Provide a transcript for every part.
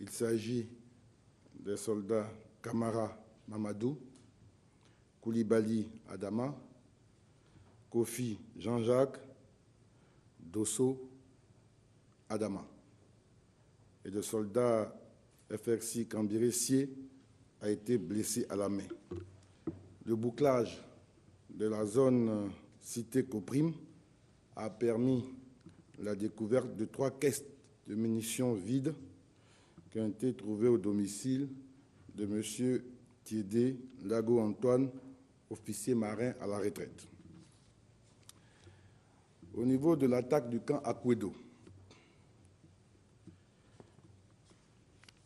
Il s'agit des soldats Kamara Mamadou, Koulibaly Adama, Kofi Jean-Jacques, Dosso Adama. Et le soldat FRC Cambiré Sié a été blessé à la main. Le bouclage de la zone cité Coprim a permis la découverte de 3 caisses de munitions vides qui ont été trouvées au domicile de M. Thiédé Lago Antoine, officier marin à la retraite. Au niveau de l'attaque du camp Akwedo,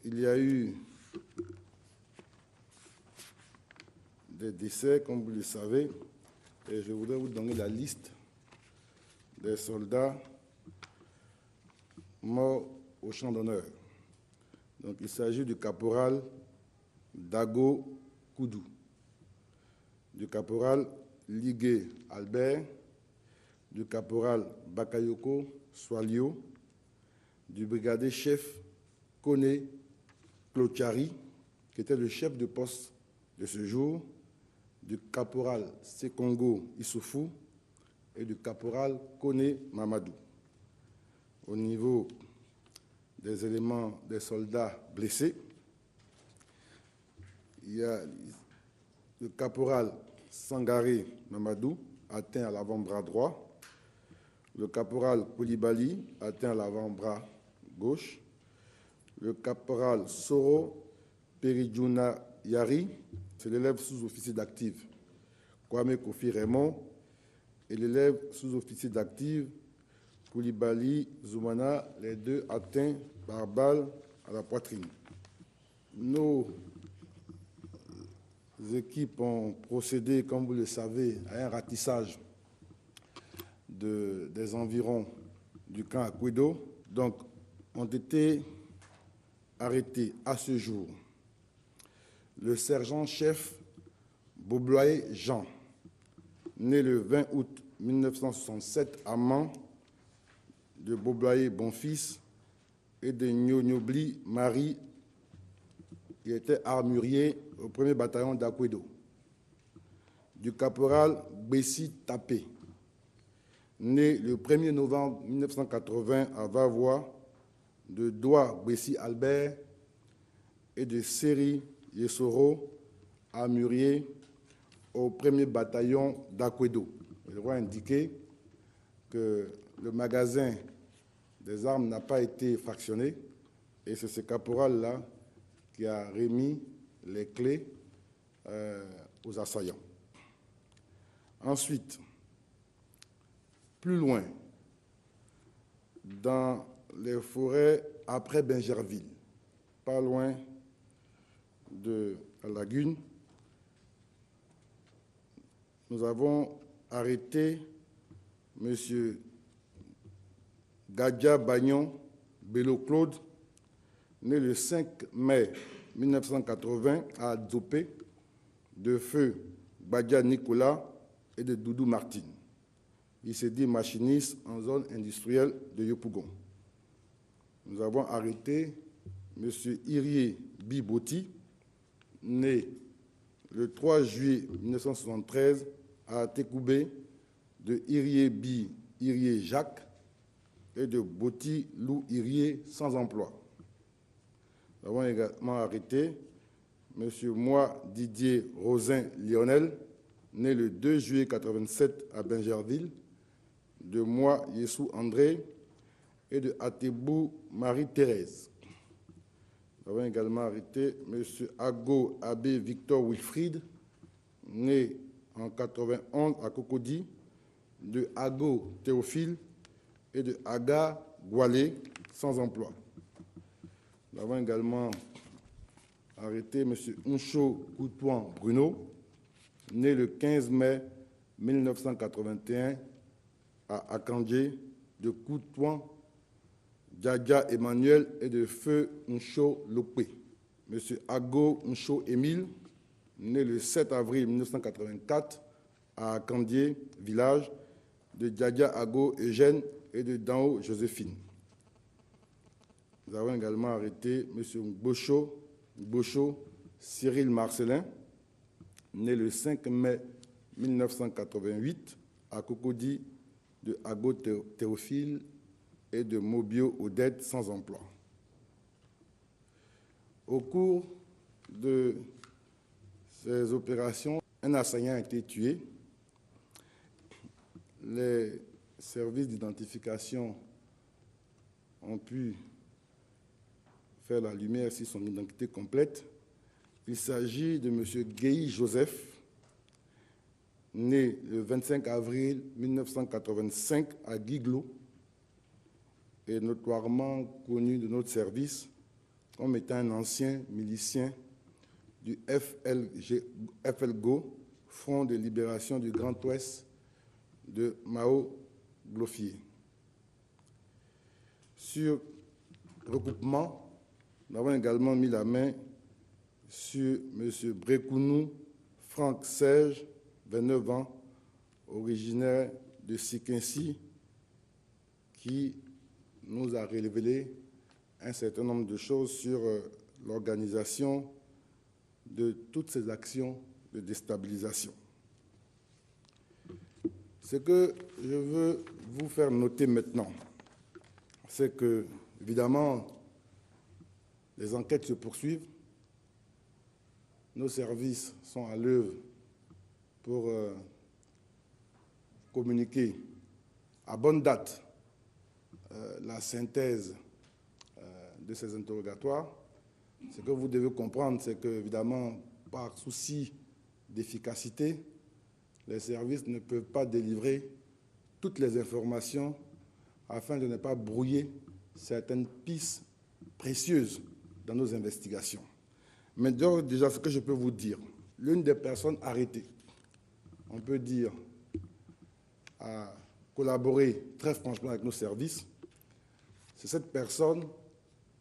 il y a eu des décès, comme vous le savez, et je voudrais vous donner la liste des soldats morts au champ d'honneur. Donc, il s'agit du caporal Dago Koudou, du caporal Ligué Albert, du caporal Bakayoko Swalio, du brigadier chef Kone Klochari, qui était le chef de poste de ce jour, du caporal Sekongo Issoufou et du caporal Kone Mamadou. Au niveau des éléments des soldats blessés, il y a le caporal Sangaré Mamadou, atteint à l'avant-bras droit, le caporal Koulibaly, atteint à l'avant-bras gauche, le caporal Soro Peridjouna Yari, c'est l'élève sous-officier d'active Kwame Kofi Raymond, et l'élève sous-officier d'active Koulibaly Zoumana, les deux atteints par balle à la poitrine. Nos équipes ont procédé, comme vous le savez, à un ratissage des environs du camp Akwedo. Donc, ont été arrêtés à ce jour le sergent-chef Bobloé Jean, né le 20 août 1967 à Mans, de Bobloé Bonfils et de Nyonyobli Marie, qui était armurier au 1er bataillon d'Akwedo, du caporal Bessi Tapé, né le 1er novembre 1980 à Vavois, de Doua Bessi Albert et de Seri Yesoro, armurier au 1er bataillon d'Akwedo. Je dois indiquer que le magasin des armes n'a pas été fractionné et c'est ce caporal-là qui a remis les clés aux assaillants. Ensuite, plus loin, dans les forêts après Bingerville, pas loin de la lagune, nous avons arrêté M. Gadja Bagnon Bello Claude, né le 5 mai 1980 à Dzopé, de feu Badja Nicolas et de Doudou Martine. Il s'est dit machiniste en zone industrielle de Yopougon. Nous avons arrêté M. Irie Biboti, né le 3 juillet 1973 à Tekoubé, de Irie Bi Irie Jacques et de Boti Lou Irie sans emploi. Nous avons également arrêté M. Moi Didier Rosin Lionel, né le 2 juillet 1987 à Bingerville, de Moi Yessou André et de Atebou Marie-Thérèse. Nous avons également arrêté M. Ago Abbé Victor Wilfried, né en 1991 à Cocody, de Ago Théophile et de Aga Goualé, sans emploi. Nous avons également arrêté M. Uncho Koutouan Bruno, né le 15 mai 1981 à Akandje, de Koutouan Djadja Emmanuel et de Feu Uncho Lopé. M. Ago Uncho Émile, né le 7 avril 1984 à Akandje, village, de Djadja Ago Eugène et de Dao Joséphine. Nous avons également arrêté M. Gbocho Cyril Marcelin, né le 5 mai 1988 à Cocody, de Ago Théophile et de Mobio Odette, sans emploi. Au cours de ces opérations, un assaillant a été tué. Les services d'identification ont pu faire la lumière sur son identité complète. Il s'agit de M. Guéhi Joseph, né le 25 avril 1985 à Guiglo, et notoirement connu de notre service comme étant un ancien milicien du FLGO, Front de libération du Grand Ouest de Mao Glofier. Sur recoupement, nous avons également mis la main sur M. Brekounou Franck Serge, 29 ans, originaire de Sikinsi, qui nous a révélé un certain nombre de choses sur l'organisation de toutes ces actions de déstabilisation. Ce que je veux vous faire noter maintenant, c'est que, évidemment, les enquêtes se poursuivent. Nos services sont à l'œuvre pour communiquer à bonne date la synthèse de ces interrogatoires. Ce que vous devez comprendre, c'est que, évidemment, par souci d'efficacité, les services ne peuvent pas délivrer toutes les informations afin de ne pas brouiller certaines pistes précieuses dans nos investigations. Mais déjà, ce que je peux vous dire, l'une des personnes arrêtées, on peut dire, a collaboré très franchement avec nos services. C'est cette personne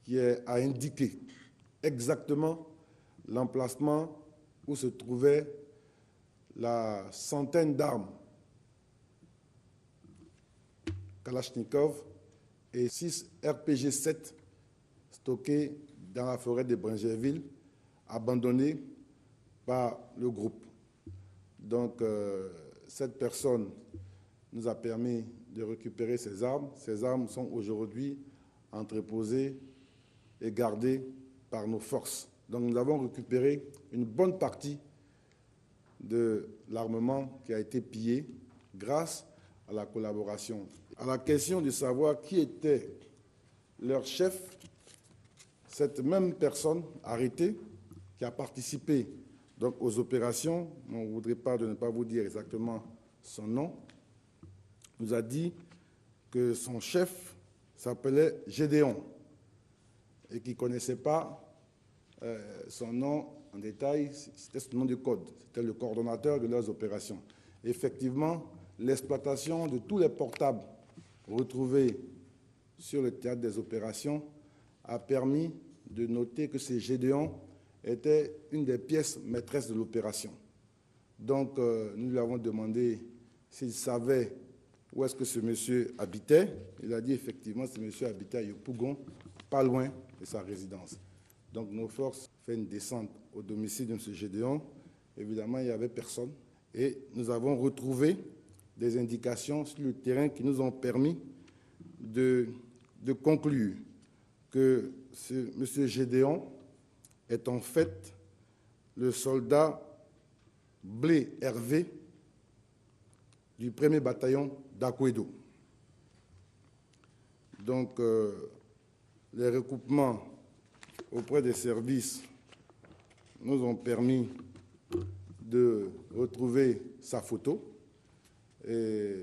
qui a indiqué exactement l'emplacement où se trouvait la centaine d'armes Kalachnikov et 6 RPG-7 stockés dans la forêt de Bringerville, abandonnés par le groupe. Donc, cette personne nous a permis de récupérer ces armes. Ces armes sont aujourd'hui entreposées et gardées par nos forces. Donc, nous avons récupéré une bonne partie de l'armement qui a été pillé grâce à la collaboration. À la question de savoir qui était leur chef, cette même personne arrêtée qui a participé donc aux opérations, on ne voudrait pas de ne pas vous dire exactement son nom, nous a dit que son chef s'appelait Gédéon et qu'il ne connaissait pas son nom en détail, c'était son nom de code, c'était le coordonnateur de leurs opérations. Effectivement, l'exploitation de tous les portables retrouvés sur le théâtre des opérations a permis de noter que ce Gédéon était une des pièces maîtresses de l'opération. Donc, nous lui avons demandé s'il savait où est-ce que ce monsieur habitait. Il a dit effectivement que ce monsieur habitait à Yopougon, pas loin de sa résidence. Donc, nos forces font une descente au domicile de M. Gédéon. Évidemment, il n'y avait personne. Et nous avons retrouvé des indications sur le terrain qui nous ont permis de conclure que ce M. Gédéon est en fait le soldat Blé Hervé du 1er bataillon d'Akwedo. Donc, les recoupements auprès des services nous ont permis de retrouver sa photo et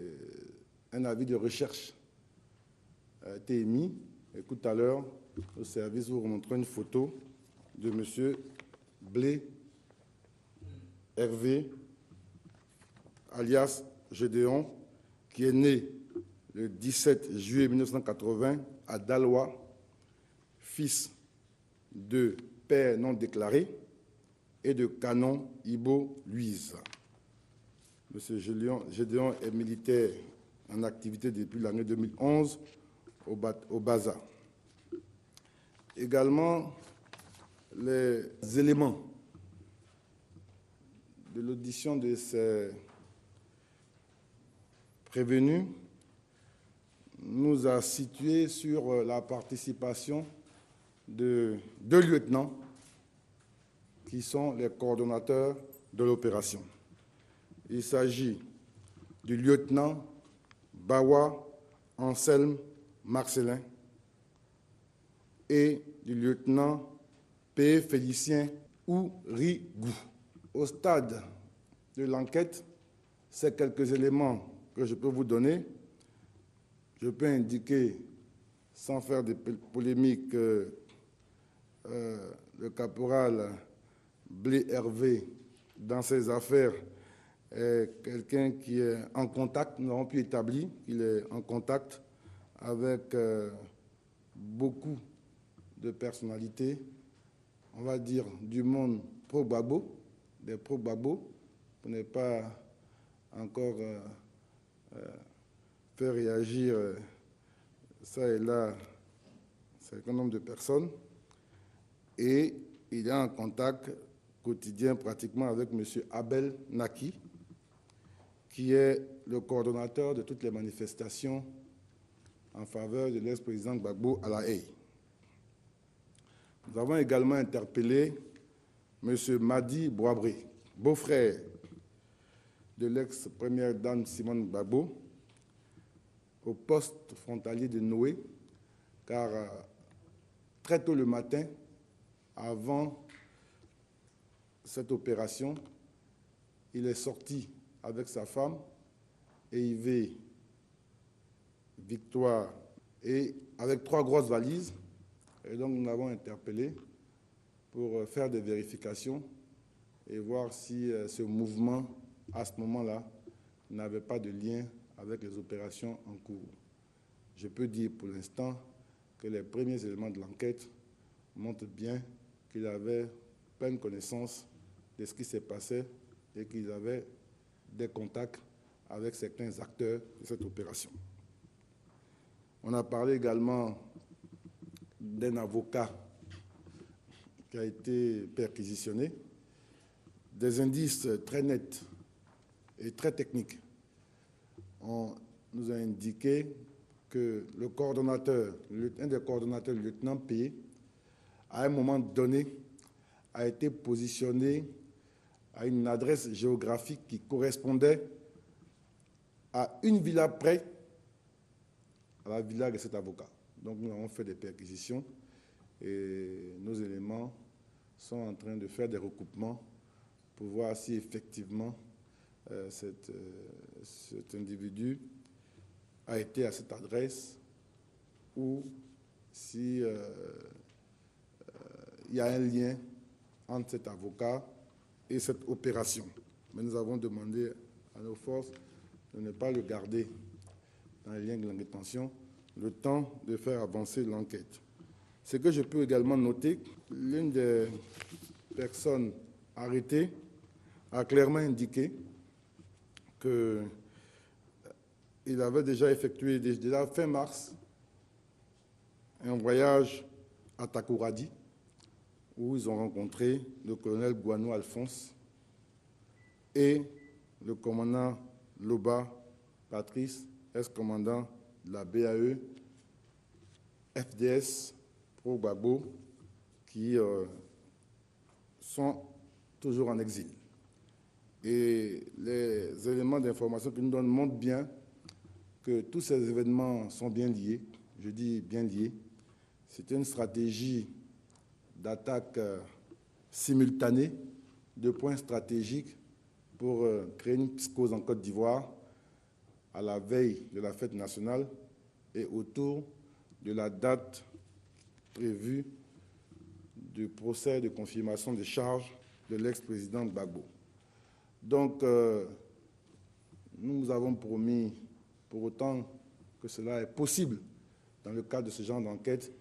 un avis de recherche a été émis. Et tout à l'heure, nos services vous remonteront une photo de M. Blé Hervé, alias Gédéon, qui est né le 17 juillet 1980 à Daloa, fils de père non déclaré et de canon Ibo Louise. M. Gédéon est militaire en activité depuis l'année 2011 au BASA. Également, les éléments de l'audition de ces prévenus nous a situé sur la participation de 2 lieutenants qui sont les coordonnateurs de l'opération. Il s'agit du lieutenant Bawa Anselme Marcelin et du lieutenant P. Félicien Ourigou. Au stade de l'enquête, ces quelques éléments que je peux vous donner. Je peux indiquer, sans faire de polémique, que le caporal Blé Hervé, dans ses affaires, est quelqu'un qui est en contact, nous avons pu établir qu'il est en contact avec beaucoup de personnalités, on va dire du monde pro-Gbagbo, des pro-Gbagbo, pour ne pas encore faire réagir ça et là un certain nombre de personnes. Et il est en contact quotidien pratiquement avec M. Abel Naki, qui est le coordonnateur de toutes les manifestations en faveur de l'ex-président Gbagbo à La Haye. Nous avons également interpellé M. Madi Boabré, beau-frère de l'ex-première dame Simone Gbagbo, au poste frontalier de Noé, car très tôt le matin, avant cette opération, il est sorti avec sa femme, Eivé, Victoire, et avec 3 grosses valises. Et donc nous l'avons interpellé pour faire des vérifications et voir si ce mouvement, à ce moment-là, n'avait pas de lien avec les opérations en cours. Je peux dire pour l'instant que les premiers éléments de l'enquête montrent bien qu'il avait pleine connaissance de ce qui s'est passé et qu'ils avaient des contacts avec certains acteurs de cette opération. On a parlé également d'un avocat qui a été perquisitionné, des indices très nets et très techniques. On nous a indiqué que le coordonnateur, un des coordonnateurs, le lieutenant P, à un moment donné, a été positionné à une adresse géographique qui correspondait à une villa près à la villa de cet avocat. Donc nous avons fait des perquisitions et nos éléments sont en train de faire des recoupements pour voir si effectivement cet individu a été à cette adresse ou si il y a un lien entre cet avocat et cette opération. Mais nous avons demandé à nos forces de ne pas le garder dans les liens de longue détention, le temps de faire avancer l'enquête. Ce que je peux également noter, l'une des personnes arrêtées a clairement indiqué qu'il avait déjà effectué, déjà fin mars, un voyage à Takoradi, où ils ont rencontré le colonel Guano Alphonse et le commandant Loba Patrice, ex-commandant de la BAE, FDS, pro-Gbagbo, qui sont toujours en exil. Et les éléments d'information que nous donnent montrent bien que tous ces événements sont bien liés. Je dis bien liés. C'est une stratégie d'attaque simultanée de points stratégiques pour créer une psychose en Côte d'Ivoire à la veille de la fête nationale et autour de la date prévue du procès de confirmation des charges de l'ex-président Gbagbo. Donc, nous nous avons promis, pour autant que cela est possible dans le cadre de ce genre d'enquête,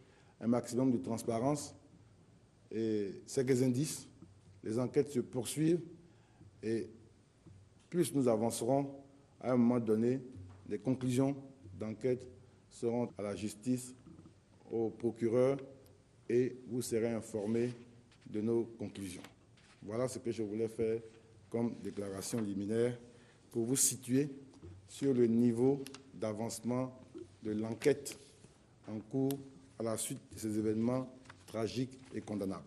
un maximum de transparence. Et ces indices, les enquêtes se poursuivent et plus nous avancerons, à un moment donné, les conclusions d'enquête seront à la justice, au procureur et vous serez informés de nos conclusions. Voilà ce que je voulais faire comme déclaration liminaire pour vous situer sur le niveau d'avancement de l'enquête en cours à la suite de ces événements tragiques et condamnables.